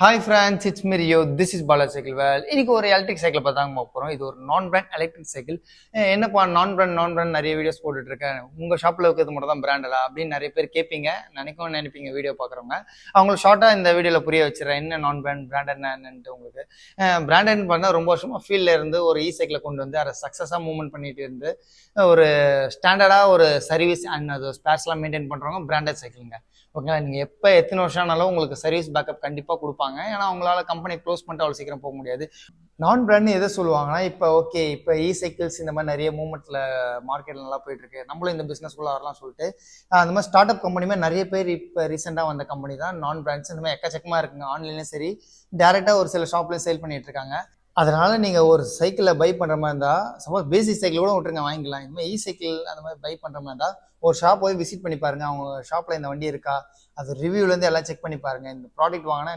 Hi friends, it's me Rio. This is Bala cycle Vel. இன்னைக்கு ஒரு electric cycle பார்த்தாங்க பார்க்க போகிறோம். இது ஒரு நான் பிராண்ட் எலக்ட்ரிக் சைக்கிள். என்னப்பா நான் பிராண்ட் நிறைய வீடியோஸ் போட்டுட்டு இருக்கேன், உங்கள் ஷாப்பில் இருக்கிறது மட்டும் தான் பிராண்டடா அப்படின்னு நிறைய பேர் கேட்பீங்க, நினைப்பீங்க வீடியோ பார்க்குறவங்க. அவங்களுக்கு ஷார்ட்டாக இந்த வீடியோவில் புரிய வச்சுறேன் என்ன நான் பிராண்ட் என்னன்ட்டு. உங்களுக்கு பிராண்டட்னு பார்த்தா ரொம்ப வருஷமாக ஃபீல்டில் இருந்து ஒரு சைக்கிளை கொண்டு வந்து அதை சக்ஸஸாக மூவ்மெண்ட் பண்ணிட்டு இருந்து ஒரு ஸ்டாண்டர்டாக ஒரு சர்வீஸ் அண்ட் அது ஸ்பேர்ஸ்லாம் மெயின்டைன் பண்ணுறவங்க பிராண்டட் சைக்கிளுங்க. ஓகேங்களா? நீங்கள் எப்போ எத்தனை வருஷம் ஆனாலும் உங்களுக்கு சர்வீஸ் பேக்கப் கண்டிப்பாக கொடுப்பாங்க. ஏன்னா அவங்களால கம்பெனி க்ளோஸ் பண்ணிட்டு அவ்வளோ சீக்கிரம் போக முடியாது. நான் பிராண்ட்னு எதை சொல்லுவாங்கன்னா, இப்போ சைக்கிள்ஸ் இந்த மாதிரி நிறைய மூவ்மெண்ட்டில் மார்க்கெட்டில் நல்லா போயிட்டு இருக்கு, நம்மளும் இந்த பிஸ்னஸ்குள்ளே வரலாம் சொல்லிட்டு அந்த மாதிரி ஸ்டார்ட் அப் கம்பெனிமே நிறைய பேர் இப்போ ரீசெண்டாக வந்த கம்பெனி தான் நான் பிராண்ட்ஸ். இந்த மாதிரி எக்கச்சக்கமாக இருக்குங்க. ஆன்லைன்லையும் சரி, டேரெக்டாக ஒரு சில ஷாப்லையும் சேல் பண்ணிட்டு இருக்காங்க. அதனால நீங்கள் ஒரு சைக்கிளை பை பண்ணுற மாதிரி இருந்தால், சப்போஸ் பேசிக் சைக்கிள் கூட விட்டுருங்க, வாங்கிக்கலாம். இந்த மாதிரி சைக்கிள் அந்த மாதிரி பை பண்ணுற மாதிரி இருந்தால் ஒரு ஷாப் போய் விசிட் பண்ணி பாருங்கள். அவங்க ஷாப்பில் இந்த வண்டி இருக்கா, அது ரிவ்யூலேருந்து எல்லாம் செக் பண்ணி பாருங்கள். இந்த ப்ராடக்ட் வாங்கினா